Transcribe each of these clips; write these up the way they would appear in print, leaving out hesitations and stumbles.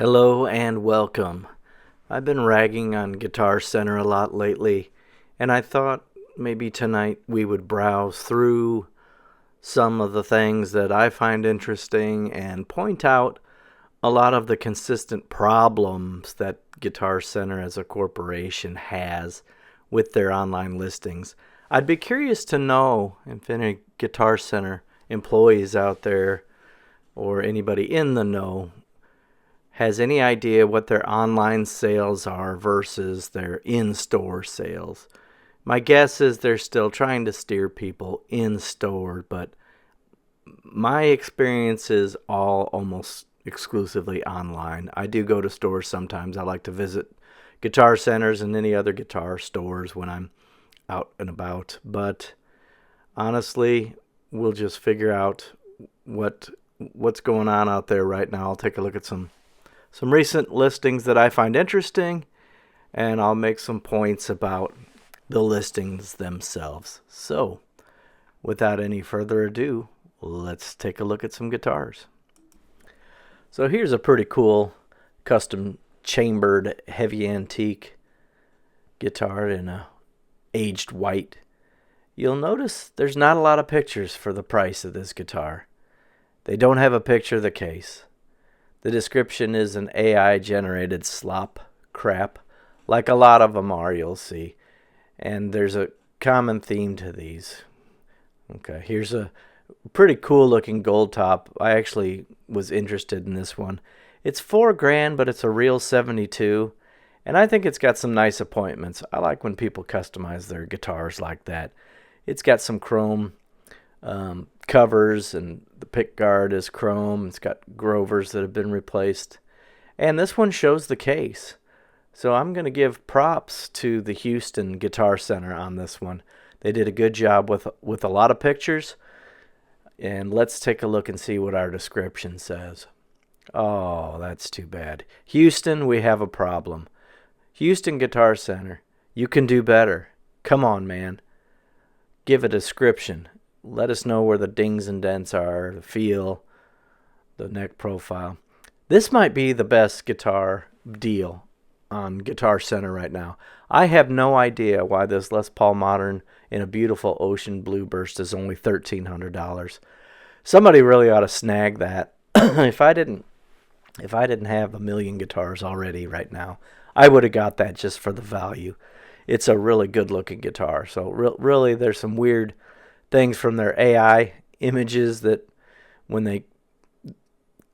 Hello and welcome. I've been ragging on Guitar Center a lot lately, and I thought maybe tonight we would browse through some of the things that I find interesting and point out a lot of the consistent problems that Guitar Center as a corporation has with their online listings. I'd be curious to know if any Guitar Center employees out there or anybody in the know has any idea what their online sales are versus their in-store sales. My guess is they're still trying to steer people in-store, but my experience is all almost exclusively online. I do go to stores sometimes. I like to visit guitar centers and any other guitar stores when I'm out and about, but honestly, we'll just figure out what's going on out there right now. I'll take a look at some recent listings that I find interesting, and I'll make some points about the listings themselves. So, without any further ado, let's take a look at some guitars. So here's a pretty cool custom chambered heavy antique guitar in a aged white. You'll notice there's not a lot of pictures for the price of this guitar. They don't have a picture of the case. The description is an AI-generated slop crap, like a lot of them are, you'll see. And there's a common theme to these. Okay, here's a pretty cool-looking gold top. I actually was interested in this one. It's $4,000, but it's a real 72, and I think it's got some nice appointments. I like when people customize their guitars like that. It's got some chrome covers, and the pick guard is chrome. It's got Grovers that have been replaced, and this one shows the case. So I'm going to give props to the Houston Guitar Center on this one. They did a good job with a lot of pictures, and let's take a look and see what our description says. Oh, that's too bad. Houston, we have a problem. Houston Guitar Center, you can do better. Come on, man. Give a description. Let us know where the dings and dents are, the feel, the neck profile. This might be the best guitar deal on Guitar Center right now. I have no idea why this Les Paul Modern in a beautiful ocean blue burst is only $1,300. Somebody really ought to snag that. If I didn't have a million guitars already right now, I would have got that just for the value. It's a really good looking guitar. So really there's some weird things from their AI images that when they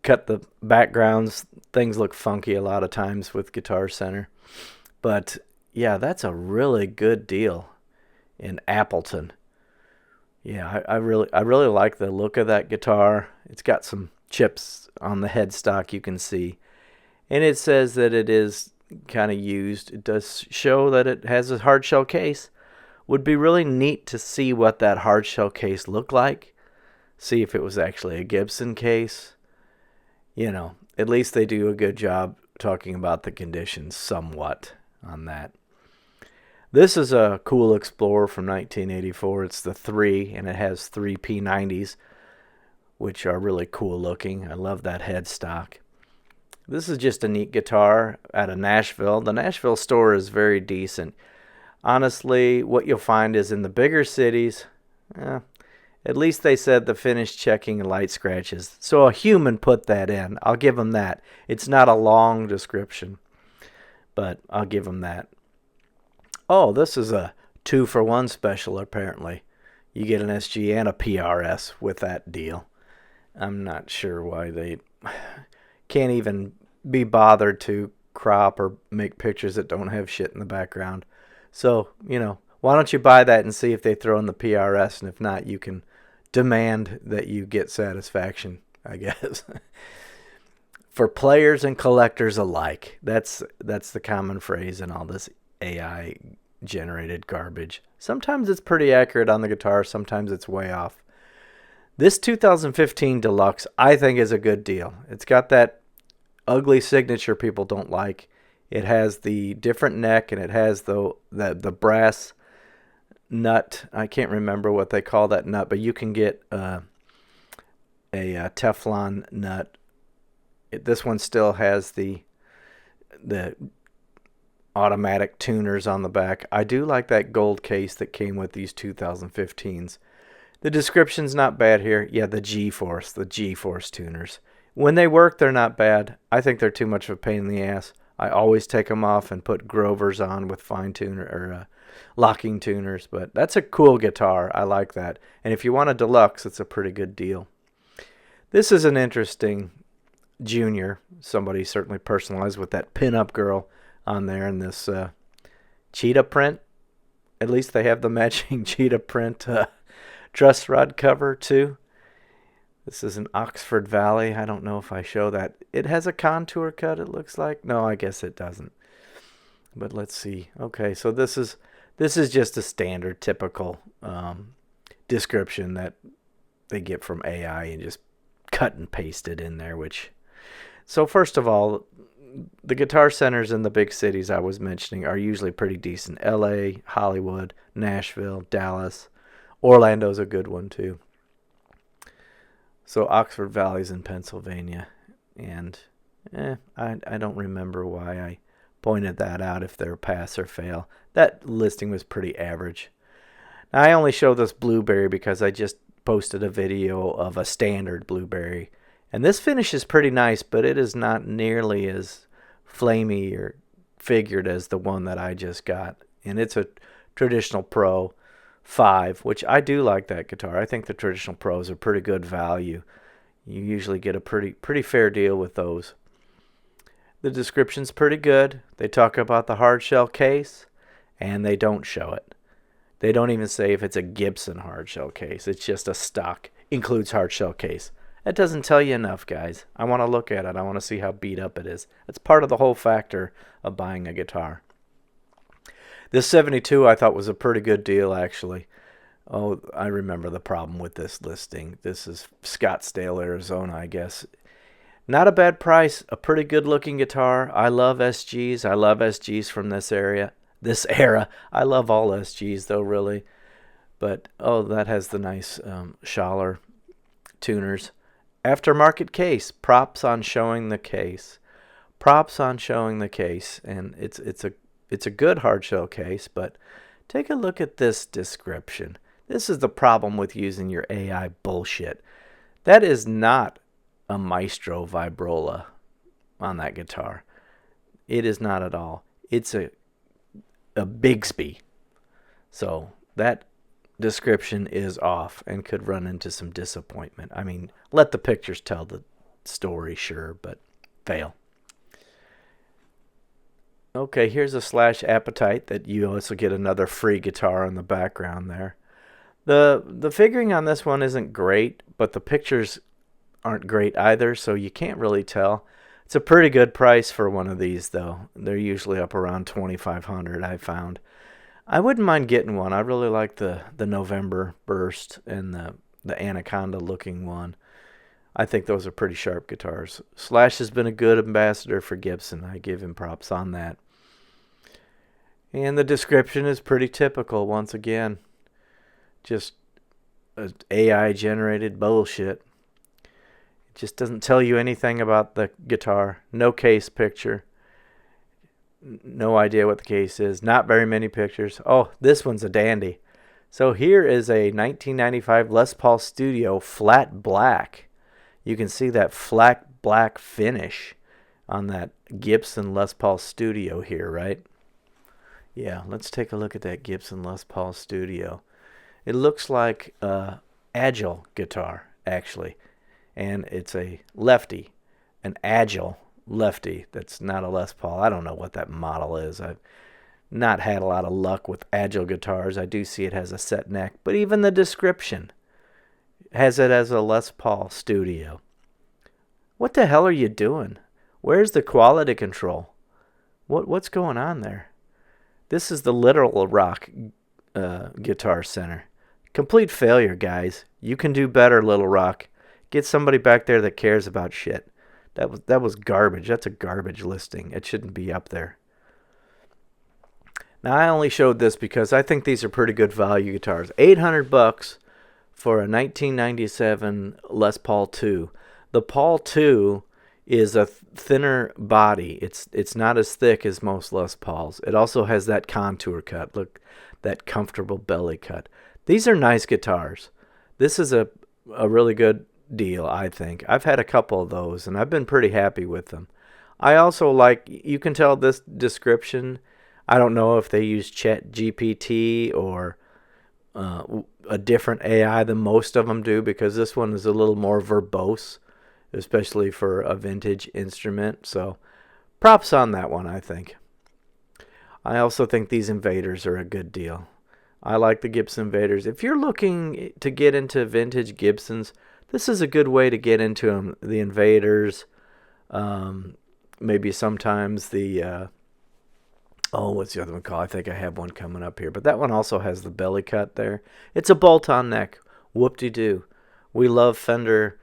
cut the backgrounds, things look funky a lot of times with Guitar Center. But yeah, that's a really good deal in Appleton. Yeah, I really like the look of that guitar. It's got some chips on the headstock you can see. And it says that it is kind of used. It does show that it has a hard shell case. Would be really neat to see what that hard shell case looked like. See if it was actually a Gibson case. You know, at least they do a good job talking about the conditions somewhat on that. This is a cool Explorer from 1984. It's the 3, and it has 3 P90s, which are really cool looking. I love that headstock. This is just a neat guitar out of Nashville. The Nashville store is very decent. Honestly, what you'll find is in the bigger cities, at least they said the finish checking and light scratches. So a human put that in. I'll give them that. It's not a long description, but I'll give them that. Oh, this is a 2-for-1 special apparently. You get an SG and a PRS with that deal. I'm not sure why they can't even be bothered to crop or make pictures that don't have shit in the background. So, why don't you buy that and see if they throw in the PRS, and if not, you can demand that you get satisfaction, I guess. For players and collectors alike. That's the common phrase in all this AI-generated garbage. Sometimes it's pretty accurate on the guitar, sometimes it's way off. This 2015 Deluxe, I think, is a good deal. It's got that ugly signature people don't like. It has the different neck, and it has the brass nut. I can't remember what they call that nut, but you can get a Teflon nut This one still has the automatic tuners on the back. I do like that gold case that came with these 2015s. The description's not bad here. Yeah, the G-Force tuners. When they work, they're not bad. I think they're too much of a pain in the ass. I always take them off and put Grovers on with fine tuner or locking tuners. But that's a cool guitar. I like that. And if you want a deluxe, it's a pretty good deal. This is an interesting Junior. Somebody certainly personalized with that pinup girl on there in this cheetah print. At least they have the matching cheetah print truss rod cover too. This is an Oxford Valley. I don't know if I show that. It has a contour cut, it looks like. No, I guess it doesn't. But let's see. Okay, so this is just a standard, typical description that they get from AI and just cut and paste it in there. So first of all, the guitar centers in the big cities I was mentioning are usually pretty decent. LA, Hollywood, Nashville, Dallas, Orlando's a good one too. So Oxford Valley's in Pennsylvania, and I don't remember why I pointed that out, if they're pass or fail. That listing was pretty average. Now, I only show this Blueberry because I just posted a video of a standard Blueberry, and this finish is pretty nice, but it is not nearly as flamey or figured as the one that I just got, and it's a traditional Pro 5, which I do like that guitar. I think the traditional Pros are pretty good value. You usually get a pretty fair deal with those. The description's pretty good. They talk about the hard shell case, and they don't show it. They don't even say if it's a Gibson hard shell case. It's just a stock, includes hard shell case. That doesn't tell you enough, guys. I want to look at it. I want to see how beat up it is. It's part of the whole factor of buying a guitar. This 72 I thought was a pretty good deal, actually. Oh, I remember the problem with this listing. This is Scottsdale, Arizona, I guess. Not a bad price. A pretty good-looking guitar. I love SGs. I love SGs from this era. I love all SGs, though, really. But, oh, that has the nice Schaller tuners. Aftermarket case. Props on showing the case. And it's a good hard shell case, but take a look at this description. This is the problem with using your AI bullshit. That is not a Maestro Vibrola on that guitar. It is not at all. It's a Bigsby. So that description is off and could run into some disappointment. I mean, let the pictures tell the story, sure, but fail. Okay, here's a Slash Appetite that you also get another free guitar in the background there. The figuring on this one isn't great, but the pictures aren't great either, so you can't really tell. It's a pretty good price for one of these, though. They're usually up around $2,500, I found. I wouldn't mind getting one. I really like the November Burst and the Anaconda-looking one. I think those are pretty sharp guitars. Slash has been a good ambassador for Gibson. I give him props on that. And the description is pretty typical, once again. Just AI-generated bullshit. It just doesn't tell you anything about the guitar. No case picture. No idea what the case is. Not very many pictures. Oh, this one's a dandy. So here is a 1995 Les Paul Studio flat black. You can see that flat black finish on that Gibson Les Paul Studio here, right? Yeah, let's take a look at that Gibson Les Paul Studio. It looks like an Agile guitar, actually. And it's a lefty, an Agile lefty. That's not a Les Paul. I don't know what that model is. I've not had a lot of luck with Agile guitars. I do see it has a set neck. But even the description has it as a Les Paul Studio. What the hell are you doing? Where's the quality control? What's going on there? This is the Literal Rock Guitar Center. Complete failure, guys. You can do better, Little Rock. Get somebody back there that cares about shit. That was garbage. That's a garbage listing. It shouldn't be up there. Now, I only showed this because I think these are pretty good value guitars. $800 for a 1997 Les Paul II. The Paul II is a thinner body. It's not as thick as most Les Pauls. It also has that contour cut. Look, that comfortable belly cut. These are nice guitars. This is a really good deal, I think. I've had a couple of those, and I've been pretty happy with them. I also like, you can tell this description, I don't know if they use Chat GPT or a different AI than most of them do, because this one is a little more verbose, especially for a vintage instrument. So props on that one, I think. I also think these Invaders are a good deal. I like the Gibson Invaders. If you're looking to get into vintage Gibsons, this is a good way to get into them. The Invaders, maybe sometimes the, what's the other one called? I think I have one coming up here. But that one also has the belly cut there. It's a bolt-on neck. Whoop-de-doo. We love Fender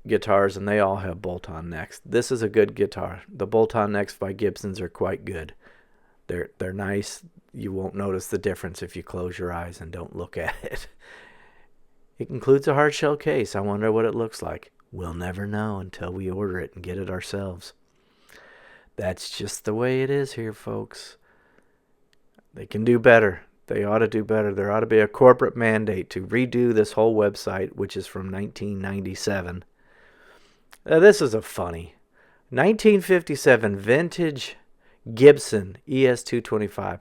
guitars, and they all have bolt-on necks. This is a good guitar. The bolt-on necks by Gibsons are quite good. They're nice. You won't notice the difference if you close your eyes and don't look at it. It includes a hard shell case. I wonder what it looks like. We'll never know until we order it and get it ourselves. That's just the way it is here, folks. They can do better. They ought to do better. There ought to be a corporate mandate to redo this whole website, which is from 1997. This is a funny 1957 vintage Gibson ES225.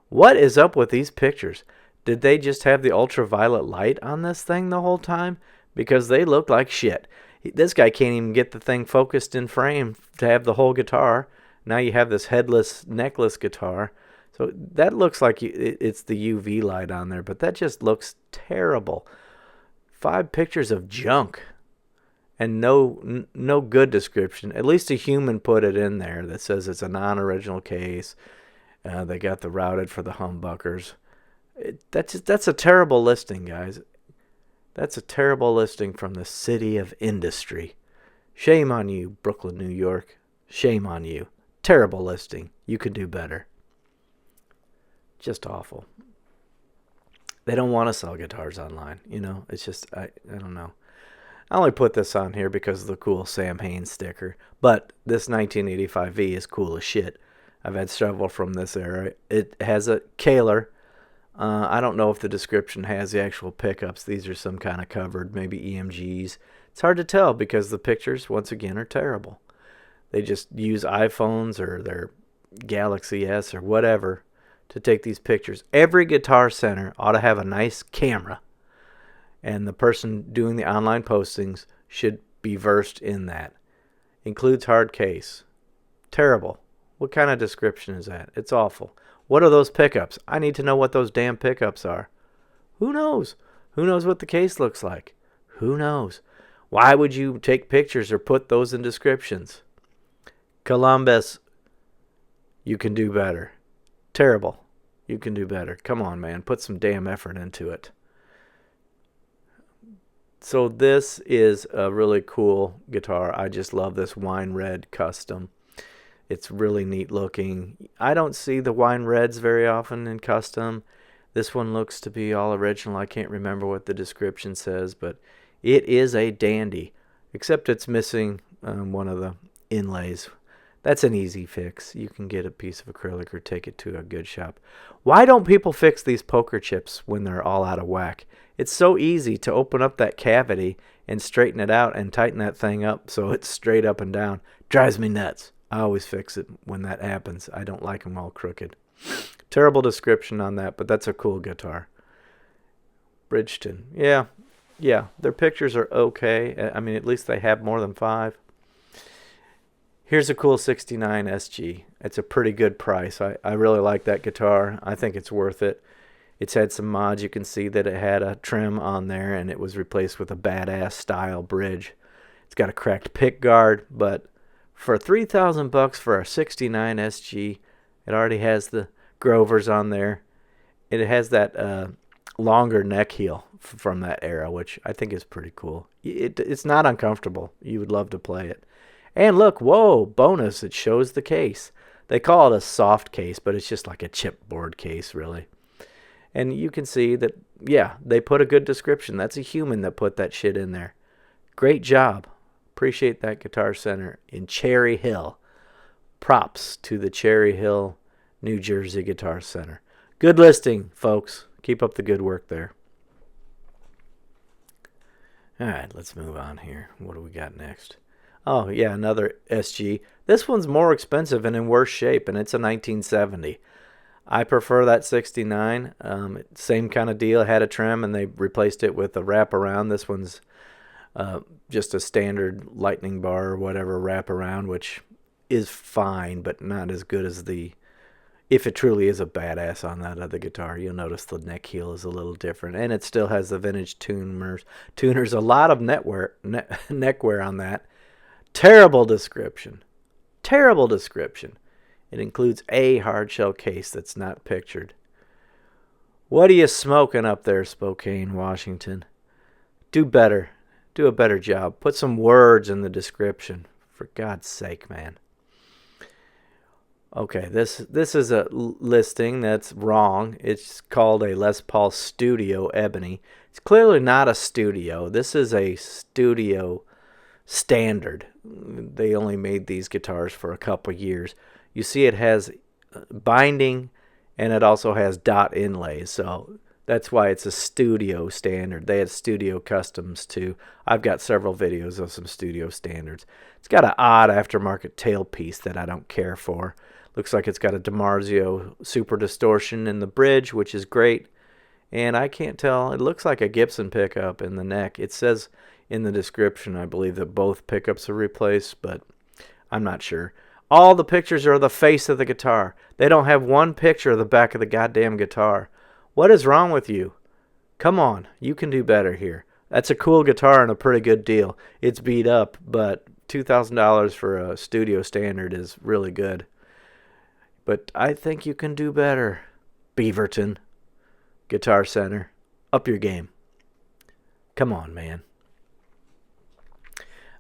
What is up with these pictures? Did they just have the ultraviolet light on this thing the whole time? Because they look like shit. This guy can't even get the thing focused in frame to have the whole guitar. Now you have this headless, neckless guitar. So that looks like it's the UV light on there, but that just looks terrible. 5 pictures of junk and no good description. At least a human put it in there that says it's a non-original case. They got the routed for the humbuckers. That's a terrible listing, guys. That's a terrible listing from the city of industry. Shame on you, Brooklyn, New York. Shame on you. Terrible listing. You could do better. Just awful. They don't want to sell guitars online. You know, it's just, I don't know. I only put this on here because of the cool Sam Haines sticker. But this 1985V is cool as shit. I've had several from this era. It has a Kaler. I don't know if the description has the actual pickups. These are some kind of covered, maybe EMGs. It's hard to tell because the pictures, once again, are terrible. They just use iPhones or their Galaxy S or whatever to take these pictures. Every Guitar Center ought to have a nice camera, and the person doing the online postings should be versed in that. Includes hard case. Terrible. What kind of description is that? It's awful. What are those pickups? I need to know what those damn pickups are. Who knows? Who knows what the case looks like? Who knows? Why would you take pictures or put those in descriptions? Columbus, you can do better. Terrible. You can do better. Come on, man. Put some damn effort into it. So this is a really cool guitar. I just love this wine red custom. It's really neat looking. I don't see the wine reds very often in custom. This one looks to be all original. I can't remember what the description says, but it is a dandy. Except it's missing one of the inlays. That's an easy fix. You can get a piece of acrylic or take it to a good shop. Why don't people fix these poker chips when they're all out of whack? It's so easy to open up that cavity and straighten it out and tighten that thing up so it's straight up and down. Drives me nuts. I always fix it when that happens. I don't like them all crooked. Terrible description on that, but that's a cool guitar. Bridgeton. Yeah, their pictures are okay. I mean, at least they have more than 5. Here's a cool 69 SG. It's a pretty good price. I really like that guitar. I think it's worth it. It's had some mods. You can see that it had a trim on there, and it was replaced with a badass style bridge. It's got a cracked pick guard, but for $3,000 for a 69 SG, it already has the Grovers on there. It has that longer neck heel from that era, which I think is pretty cool. It's not uncomfortable. You would love to play it. And look, whoa, bonus, it shows the case. They call it a soft case, but it's just like a chipboard case, really. And you can see that, yeah, they put a good description. That's a human that put that shit in there. Great job. Appreciate that Guitar Center in Cherry Hill. Props to the Cherry Hill, New Jersey Guitar Center. Good listing, folks. Keep up the good work there. All right, let's move on here. What do we got next? Oh, yeah, another SG. This one's more expensive and in worse shape, and it's a 1970. I prefer that 69. Same kind of deal. It had a trim, and they replaced it with a wraparound. This one's just a standard lightning bar or whatever wraparound, which is fine, but not as good as the... If it truly is a badass on that other guitar, you'll notice the neck heel is a little different. And it still has the vintage tuners. A lot of neckwear on that. Terrible description. Terrible description. It includes a hard shell case that's not pictured. What are you smoking up there, Spokane, Washington? Do better. Do a better job. Put some words in the description. For God's sake, man. Okay, this is a listing that's wrong. It's called a Les Paul Studio Ebony. It's clearly not a studio. This is a studio standard. They only made these guitars for a couple years. You see it has binding, and it also has dot inlays, so that's why it's a studio standard. They had studio customs too. I've got several videos of some studio standards. It's got an odd aftermarket tailpiece that I don't care for. Looks like it's got a DiMarzio super distortion in the bridge, which is great. And I can't tell. It looks like a Gibson pickup in the neck. It says in the description, I believe, that both pickups are replaced, but I'm not sure. All the pictures are the face of the guitar. They don't have one picture of the back of the goddamn guitar. What is wrong with you? Come on, you can do better here. That's a cool guitar and a pretty good deal. It's beat up, but $2,000 for a studio standard is really good. But I think you can do better. Beaverton Guitar Center. Up your game. Come on, man.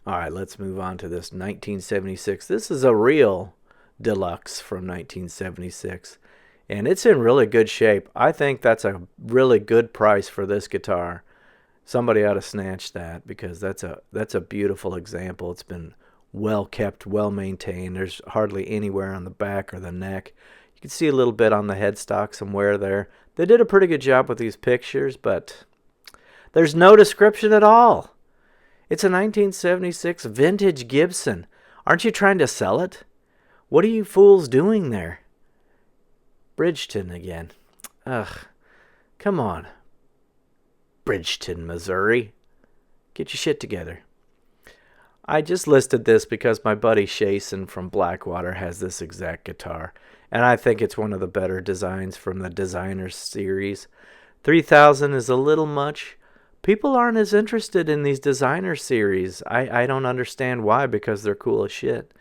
All right, let's move on to this 1976. This is a real deluxe from 1976. And it's in really good shape. I think that's a really good price for this guitar. Somebody ought to snatch that because that's a beautiful example. It's been well kept, well maintained. There's hardly anywhere on the back or the neck. You can see a little bit on the headstock, some wear there. They did a pretty good job with these pictures, but there's no description at all. It's a 1976 vintage Gibson. Aren't you trying to sell it? What are you fools doing there? Bridgeton again. Ugh. Come on. Bridgeton, Missouri. Get your shit together. I just listed this because my buddy Shason from Blackwater has this exact guitar, and I think it's one of the better designs from the Designer series. $3,000 is a little much. People aren't as interested in these Designer series. I don't understand why, because they're cool as shit.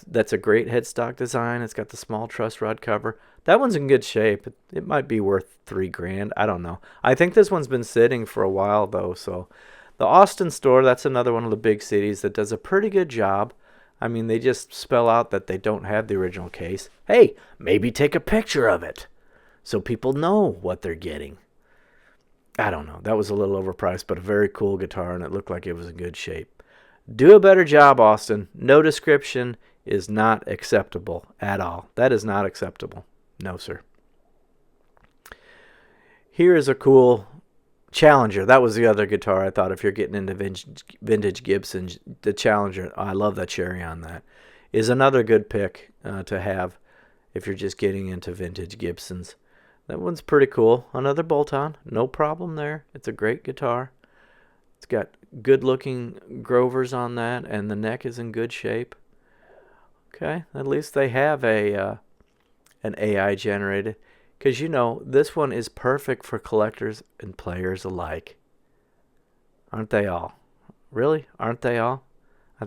That's a great headstock design. It's got the small truss rod cover. That one's in good shape. It might be worth $3,000. I don't know. I think this one's been sitting for a while, though, so... The Austin store, that's another one of the big cities that does a pretty good job. I mean, they just spell out that they don't have the original case. Hey, maybe take a picture of it so people know what they're getting. I don't know. That was a little overpriced, but a very cool guitar, and it looked like it was in good shape. Do a better job, Austin. No description is not acceptable at all. That is not acceptable. No, sir. Here is a cool... Challenger, that was the other guitar I thought if you're getting into vintage Gibson, the Challenger, I love that cherry on that, is another good pick to have if you're just getting into vintage Gibsons. That one's pretty cool. Another bolt-on, no problem there. It's a great guitar. It's got good-looking Grovers on that, and the neck is in good shape. Okay, at least they have an AI generated. Because, you know, this one is perfect for collectors and players alike. Aren't they all? Really? Aren't they all?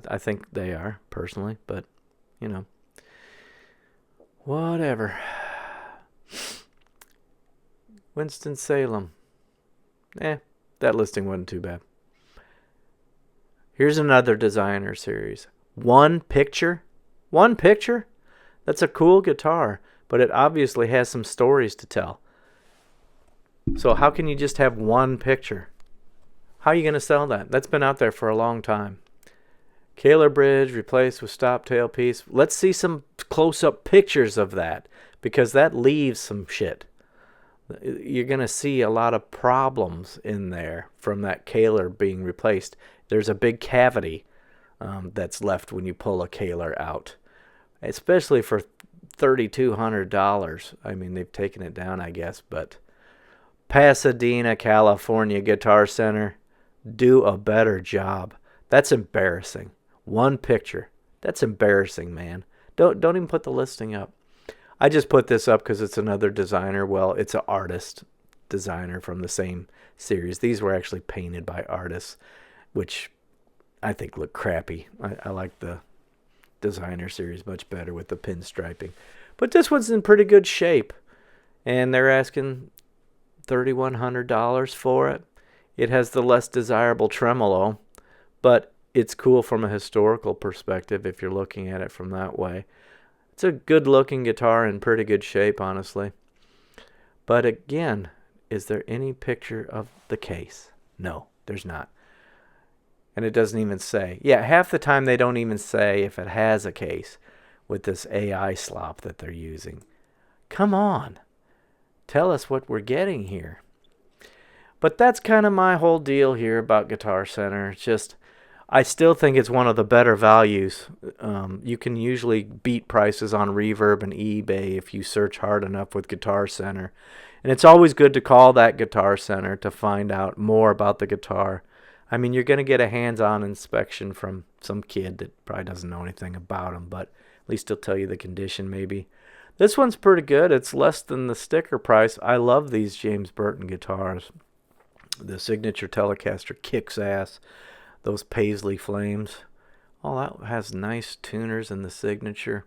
I think they are, personally. But, you know. Whatever. Winston-Salem. That listing wasn't too bad. Here's another Designer series. One picture? One picture? That's a cool guitar. But it obviously has some stories to tell. So how can you just have one picture? How are you going to sell that? That's been out there for a long time. Kaler bridge replaced with stop tailpiece. Let's see some close-up pictures of that, because that leaves some shit. You're going to see a lot of problems in there from that Kaler being replaced. There's a big cavity that's left when you pull a Kaler out, especially for $3,200. I mean, they've taken it down, I guess, but Pasadena, California Guitar Center, do a better job. That's embarrassing. One picture. That's embarrassing, man. Don't even put the listing up. I just put this up because it's another designer. Well, it's an artist designer from the same series. These were actually painted by artists, which I think look crappy. I like the designer series much better with the pinstriping. But this one's in pretty good shape, and they're asking $3,100 for it. It has the less desirable tremolo, but it's cool from a historical perspective if you're looking at it from that way. It's a good-looking guitar in pretty good shape, honestly. But again, is there any picture of the case? No, there's not. And it doesn't even say. Yeah, half the time they don't even say if it has a case with this AI slop that they're using. Come on. Tell us what we're getting here. But that's kind of my whole deal here about Guitar Center. It's just, I still think it's one of the better values. You can usually beat prices on Reverb and eBay if you search hard enough with Guitar Center. And it's always good to call that Guitar Center to find out more about the guitar. I mean, you're going to get a hands-on inspection from some kid that probably doesn't know anything about them, but at least he'll tell you the condition maybe. This one's pretty good. It's less than the sticker price. I love these James Burton guitars. The Signature Telecaster kicks ass. Those Paisley Flames. Oh, that has nice tuners in the Signature.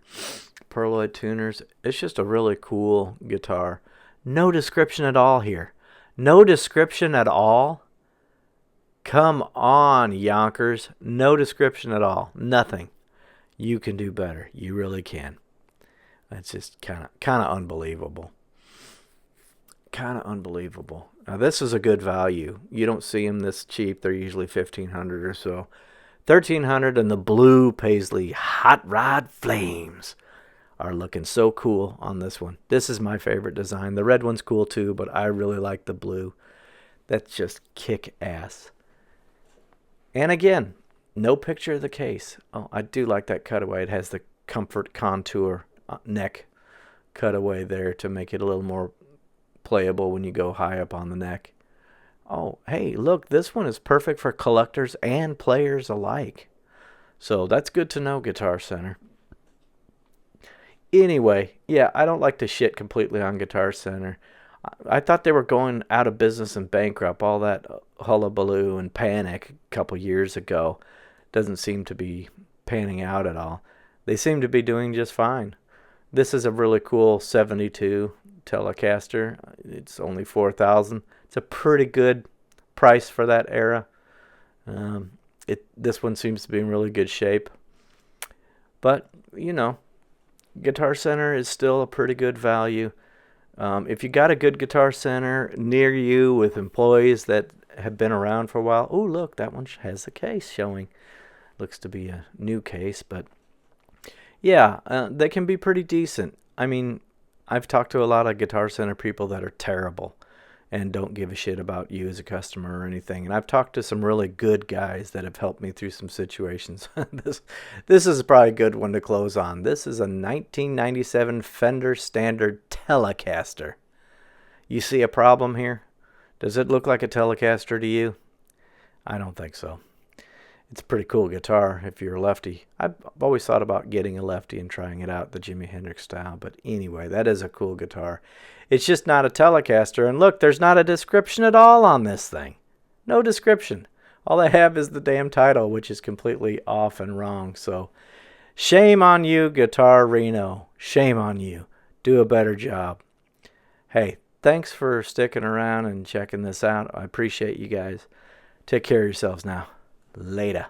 Pearloid tuners. It's just a really cool guitar. No description at all here. No description at all? Come on, Yonkers. No description at all. Nothing. You can do better. You really can. It's just kind of unbelievable. Kind of unbelievable. Now, this is a good value. You don't see them this cheap. They're usually $1,500 or so. $1,300, and the blue Paisley Hot Rod Flames are looking so cool on this one. This is my favorite design. The red one's cool too, but I really like the blue. That's just kick ass. And again, no picture of the case. Oh, I do like that cutaway. It has the Comfort Contour neck cutaway there to make it a little more playable when you go high up on the neck. Oh, hey, look, this one is perfect for collectors and players alike. So that's good to know, Guitar Center. Anyway, yeah, I don't like to shit completely on Guitar Center. I thought they were going out of business and bankrupt. All that hullabaloo and panic a couple years ago doesn't seem to be panning out at all. They seem to be doing just fine. This is a really cool 72 Telecaster. It's only $4,000. It's a pretty good price for that era. This one seems to be in really good shape. But, you know, Guitar Center is still a pretty good value. If you got a good Guitar Center near you with employees that have been around for a while, oh, look, that one has a case showing. Looks to be a new case, but yeah, they can be pretty decent. I mean, I've talked to a lot of Guitar Center people that are terrible and don't give a shit about you as a customer or anything. And I've talked to some really good guys that have helped me through some situations. This is probably a good one to close on. This is a 1997 Fender Standard Telecaster. You see a problem here? Does it look like a Telecaster to you? I don't think so. It's a pretty cool guitar if you're a lefty. I've always thought about getting a lefty and trying it out the Jimi Hendrix style. But anyway, that is a cool guitar. It's just not a Telecaster. And look, there's not a description at all on this thing. No description. All they have is the damn title, which is completely off and wrong. So shame on you, Guitar Reno. Shame on you. Do a better job. Hey, thanks for sticking around and checking this out. I appreciate you guys. Take care of yourselves now. Later.